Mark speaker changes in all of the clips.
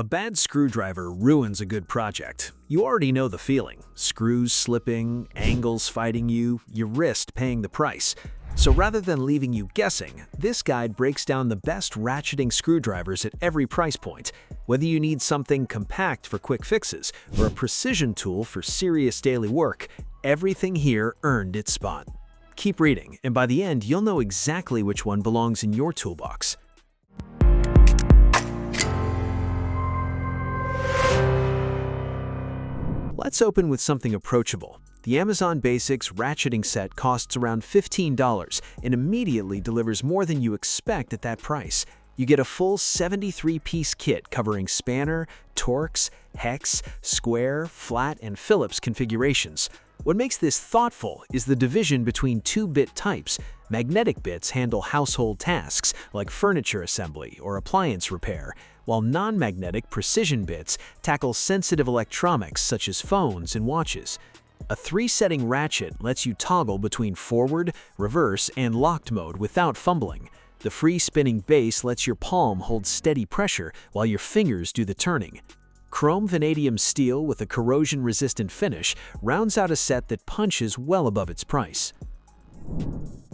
Speaker 1: A bad screwdriver ruins a good project. You already know the feeling. Screws slipping, angles fighting you, your wrist paying the price. So rather than leaving you guessing, this guide breaks down the best ratcheting screwdrivers at every price point. Whether you need something compact for quick fixes or a precision tool for serious daily work, everything here earned its spot. Keep reading, and by the end, you'll know exactly which one belongs in your toolbox. Let's open with something approachable. The Amazon Basics ratcheting set costs around $15 and immediately delivers more than you expect at that price. You get a full 73-piece kit covering spanner, Torx, hex, square, flat, and Phillips configurations. What makes this thoughtful is the division between two bit types. Magnetic bits handle household tasks like furniture assembly or appliance repair, while non-magnetic precision bits tackle sensitive electronics such as phones and watches. A 3-setting ratchet lets you toggle between forward, reverse, and locked mode without fumbling. The free spinning base lets your palm hold steady pressure while your fingers do the turning. Chrome vanadium steel with a corrosion-resistant finish rounds out a set that punches well above its price.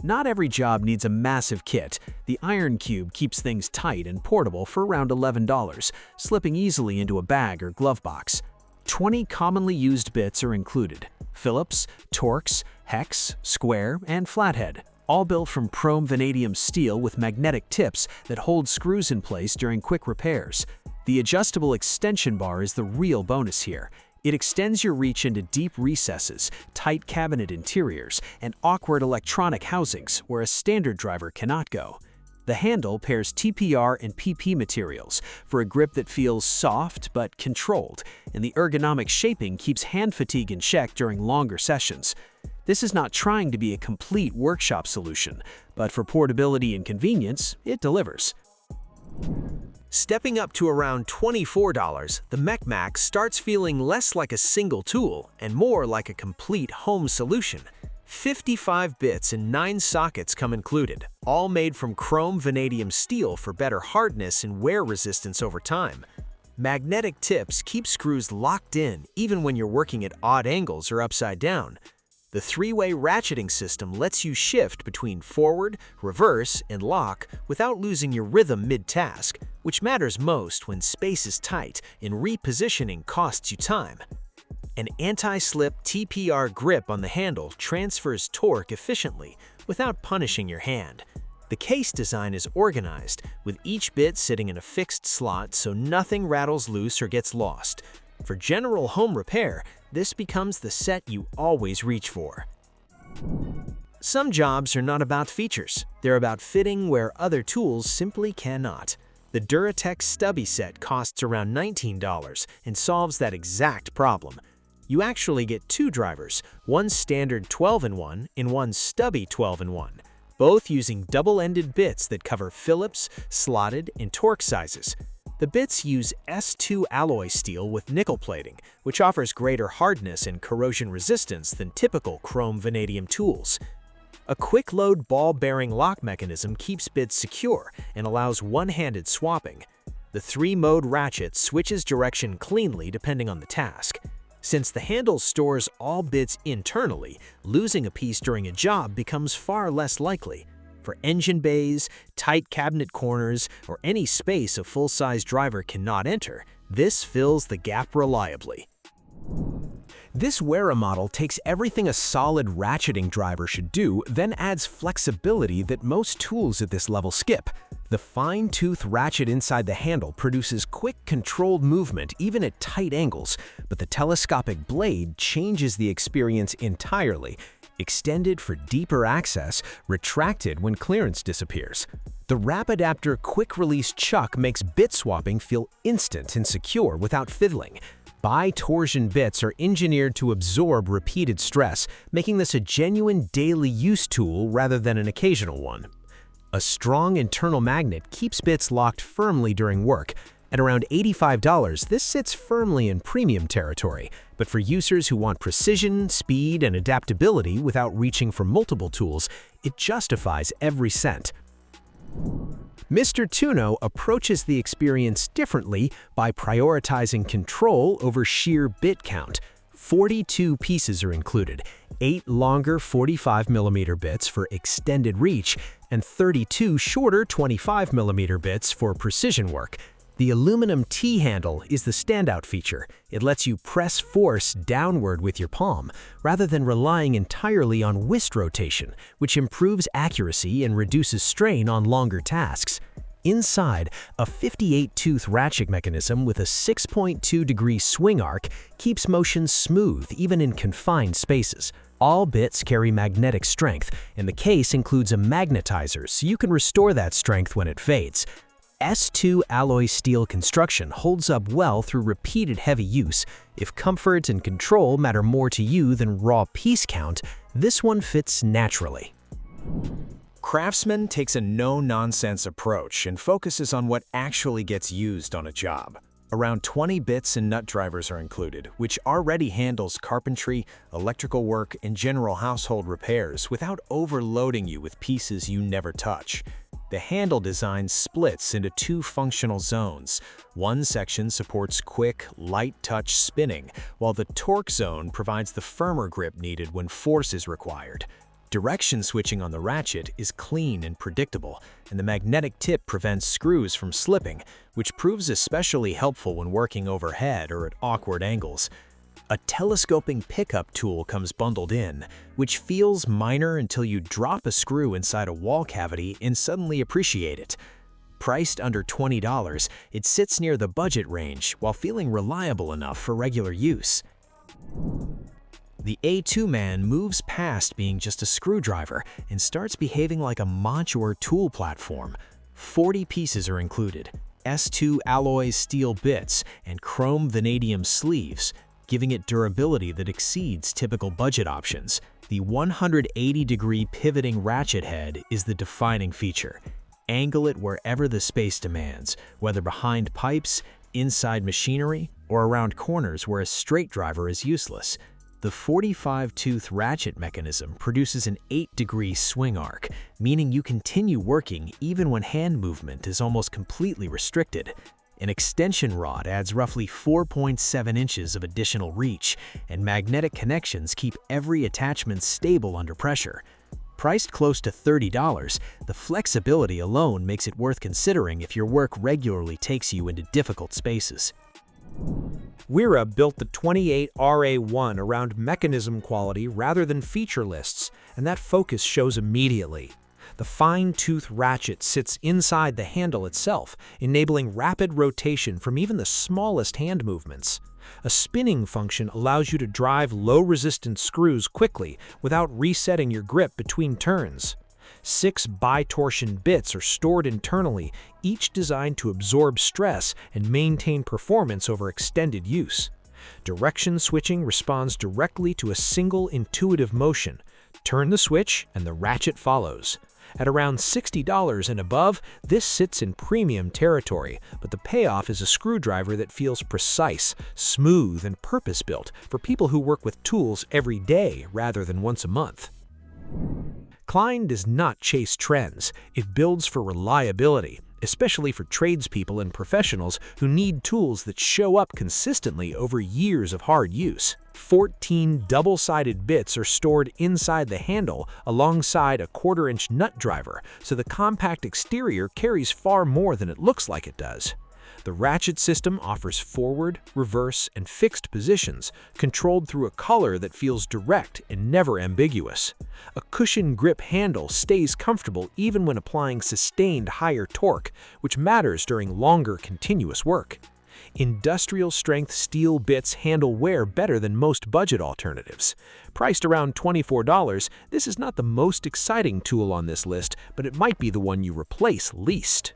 Speaker 1: Not every job needs a massive kit. The Iron Cube keeps things tight and portable for around $11, slipping easily into a bag or glove box. 20 commonly used bits are included: Phillips, Torx, hex, square, and flathead, all built from chrome vanadium steel with magnetic tips that hold screws in place during quick repairs. The adjustable extension bar is the real bonus here. It extends your reach into deep recesses, tight cabinet interiors, and awkward electronic housings where a standard driver cannot go. The handle pairs TPR and PP materials for a grip that feels soft but controlled, and the ergonomic shaping keeps hand fatigue in check during longer sessions. This is not trying to be a complete workshop solution, but for portability and convenience, it delivers.
Speaker 2: Stepping up to around $24, the MechMax starts feeling less like a single tool and more like a complete home solution. 55 bits and 9 sockets come included, all made from chrome vanadium steel for better hardness and wear resistance over time. Magnetic tips keep screws locked in even when you're working at odd angles or upside down. The 3-way ratcheting system lets you shift between forward, reverse, and lock without losing your rhythm mid-task, which matters most when space is tight and repositioning costs you time. An anti-slip TPR grip on the handle transfers torque efficiently without punishing your hand. The case design is organized, with each bit sitting in a fixed slot so nothing rattles loose or gets lost. For general home repair, this becomes the set you always reach for. Some jobs are not about features. They're about fitting where other tools simply cannot. The Duratec stubby set costs around $19 and solves that exact problem. You actually get 2 drivers, one standard 12-in-1 and one stubby 12-in-1, both using double-ended bits that cover Phillips, slotted, and Torx sizes. The bits use S2 alloy steel with nickel plating, which offers greater hardness and corrosion resistance than typical chrome vanadium tools. A quick-load ball-bearing lock mechanism keeps bits secure and allows one-handed swapping. The 3-mode ratchet switches direction cleanly depending on the task. Since the handle stores all bits internally, losing a piece during a job becomes far less likely. For engine bays, tight cabinet corners, or any space a full-size driver cannot enter, this fills the gap reliably.
Speaker 3: This Wera model takes everything a solid ratcheting driver should do, then adds flexibility that most tools at this level skip. The fine-tooth ratchet inside the handle produces quick, controlled movement even at tight angles, but the telescopic blade changes the experience entirely. Extended for deeper access, retracted when clearance disappears. The Wrap-Adapter quick-release chuck makes bit swapping feel instant and secure without fiddling. Bi-torsion bits are engineered to absorb repeated stress, making this a genuine daily use tool rather than an occasional one. A strong internal magnet keeps bits locked firmly during work. At around $85, this sits firmly in premium territory, but for users who want precision, speed, and adaptability without reaching for multiple tools, it justifies every cent. Mr. Tuno approaches the experience differently by prioritizing control over sheer bit count. 42 pieces are included, 8 longer 45mm bits for extended reach, and 32 shorter 25mm bits for precision work. The aluminum T-handle is the standout feature. It lets you press force downward with your palm, rather than relying entirely on wrist rotation, which improves accuracy and reduces strain on longer tasks. Inside, a 58-tooth ratchet mechanism with a 6.2-degree swing arc keeps motion smooth even in confined spaces. All bits carry magnetic strength, and the case includes a magnetizer so you can restore that strength when it fades. S2 alloy steel construction holds up well through repeated heavy use. If comfort and control matter more to you than raw piece count, this one fits naturally.
Speaker 2: Craftsman takes a no-nonsense approach and focuses on what actually gets used on a job. Around 20 bits and nut drivers are included, which already handles carpentry, electrical work, and general household repairs without overloading you with pieces you never touch. The handle design splits into 2 functional zones. One section supports quick, light-touch spinning, while the torque zone provides the firmer grip needed when force is required. Direction switching on the ratchet is clean and predictable, and the magnetic tip prevents screws from slipping, which proves especially helpful when working overhead or at awkward angles. A telescoping pickup tool comes bundled in, which feels minor until you drop a screw inside a wall cavity and suddenly appreciate it. Priced under $20, it sits near the budget range while feeling reliable enough for regular use. The A2 man moves past being just a screwdriver and starts behaving like a modular tool platform. 40 pieces are included, S2 alloy steel bits, and chrome vanadium sleeves, giving it durability that exceeds typical budget options. The 180-degree pivoting ratchet head is the defining feature. Angle it wherever the space demands, whether behind pipes, inside machinery, or around corners where a straight driver is useless. The 45-tooth ratchet mechanism produces an 8-degree swing arc, meaning you continue working even when hand movement is almost completely restricted. An extension rod adds roughly 4.7 inches of additional reach, and magnetic connections keep every attachment stable under pressure. Priced close to $30, the flexibility alone makes it worth considering if your work regularly takes you into difficult spaces.
Speaker 3: Wera built the 28RA1 around mechanism quality rather than feature lists, and that focus shows immediately. The fine-tooth ratchet sits inside the handle itself, enabling rapid rotation from even the smallest hand movements. A spinning function allows you to drive low-resistance screws quickly without resetting your grip between turns. 6 bi-torsion bits are stored internally, each designed to absorb stress and maintain performance over extended use. Direction switching responds directly to a single intuitive motion. Turn the switch and the ratchet follows. At around $60 and above, this sits in premium territory, but the payoff is a screwdriver that feels precise, smooth, and purpose-built for people who work with tools every day rather than once a month. Klein does not chase trends. It builds for reliability, especially for tradespeople and professionals who need tools that show up consistently over years of hard use. 14 double-sided bits are stored inside the handle alongside a 1/4-inch nut driver, so the compact exterior carries far more than it looks like it does. The ratchet system offers forward, reverse, and fixed positions, controlled through a color that feels direct and never ambiguous. A cushion grip handle stays comfortable even when applying sustained higher torque, which matters during longer continuous work. Industrial-strength steel bits handle wear better than most budget alternatives. Priced around $24, this is not the most exciting tool on this list, but it might be the one you replace least.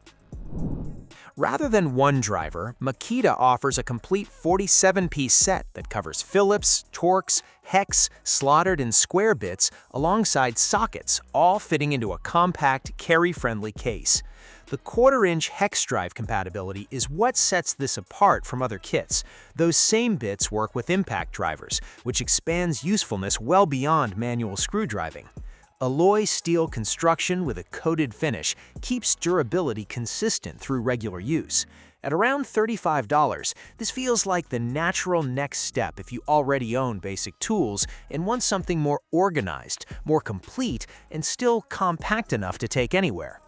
Speaker 2: Rather than one driver, Makita offers a complete 47-piece set that covers Phillips, Torx, hex, slotted and square bits alongside sockets, all fitting into a compact, carry-friendly case. The 1/4-inch hex drive compatibility is what sets this apart from other kits. Those same bits work with impact drivers, which expands usefulness well beyond manual screw driving. Alloy steel construction with a coated finish keeps durability consistent through regular use. At around $35, this feels like the natural next step if you already own basic tools and want something more organized, more complete, and still compact enough to take anywhere.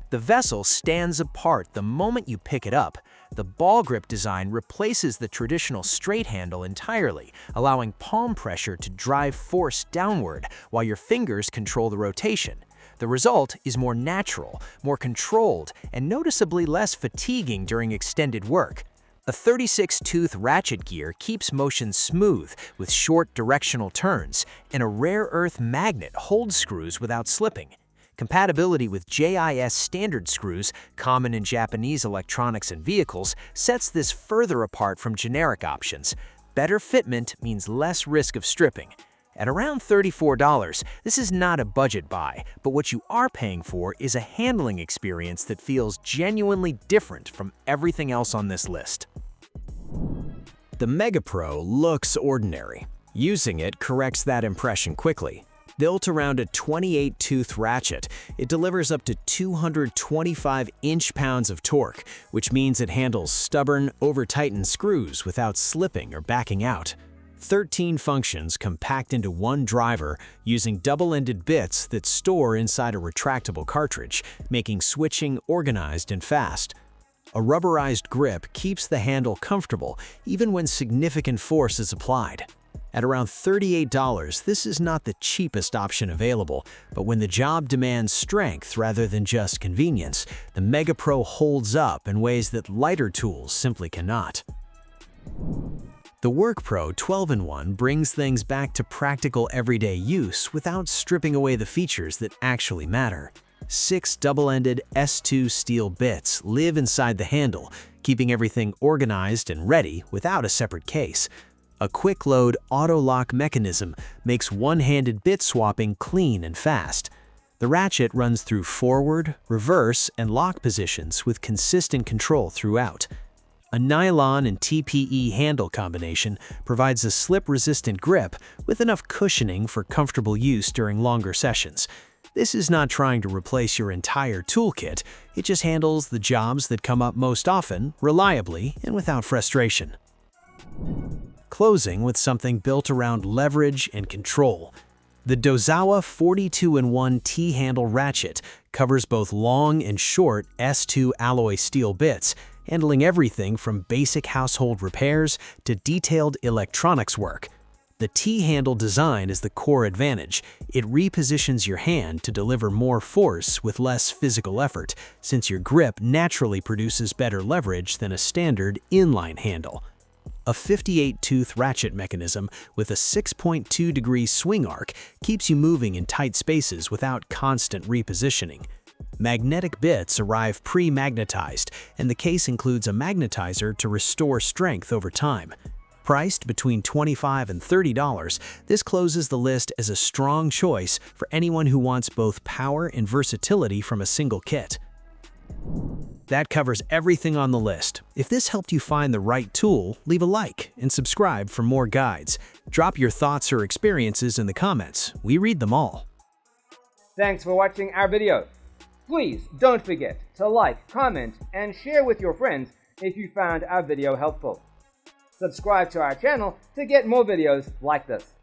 Speaker 2: The vessel stands apart the moment you pick it up. The ball grip design replaces the traditional straight handle entirely, allowing palm pressure to drive force downward while your fingers control the rotation. The result is more natural, more controlled, and noticeably less fatiguing during extended work. A 36-tooth ratchet gear keeps motion smooth with short directional turns, and a rare earth magnet holds screws without slipping. Compatibility with JIS standard screws, common in Japanese electronics and vehicles, sets this further apart from generic options. Better fitment means less risk of stripping. At around $34, this is not a budget buy, but what you are paying for is a handling experience that feels genuinely different from everything else on this list.
Speaker 3: The Mega Pro looks ordinary. Using it corrects that impression quickly. Built around a 28-tooth ratchet, it delivers up to 225 inch-pounds of torque, which means it handles stubborn, over-tightened screws without slipping or backing out. 13 functions compact into one driver using double-ended bits that store inside a retractable cartridge, making switching organized and fast. A rubberized grip keeps the handle comfortable even when significant force is applied. At around $38, this is not the cheapest option available, but when the job demands strength rather than just convenience, the Mega Pro holds up in ways that lighter tools simply cannot. The Work Pro 12-in-1 brings things back to practical everyday use without stripping away the features that actually matter. 6 double-ended S2 steel bits live inside the handle, keeping everything organized and ready without a separate case. A quick-load auto-lock mechanism makes one-handed bit swapping clean and fast. The ratchet runs through forward, reverse, and lock positions with consistent control throughout. A nylon and TPE handle combination provides a slip-resistant grip with enough cushioning for comfortable use during longer sessions. This is not trying to replace your entire toolkit, it just handles the jobs that come up most often, reliably, and without frustration. Closing with something built around leverage and control. The Dozawa 42-in-1 T-handle ratchet covers both long and short S2 alloy steel bits, handling everything from basic household repairs to detailed electronics work. The T-handle design is the core advantage. It repositions your hand to deliver more force with less physical effort, since your grip naturally produces better leverage than a standard inline handle. A 58-tooth ratchet mechanism with a 6.2-degree swing arc keeps you moving in tight spaces without constant repositioning. Magnetic bits arrive pre-magnetized, and the case includes a magnetizer to restore strength over time. Priced between $25 and $30, this closes the list as a strong choice for anyone who wants both power and versatility from a single kit. That covers everything on the list. If this helped you find the right tool, leave a like and subscribe for more guides. Drop your thoughts or experiences in the comments. We read them all.
Speaker 4: Thanks for watching our video. Please don't forget to like, comment, and share with your friends if you found our video helpful. Subscribe to our channel to get more videos like this.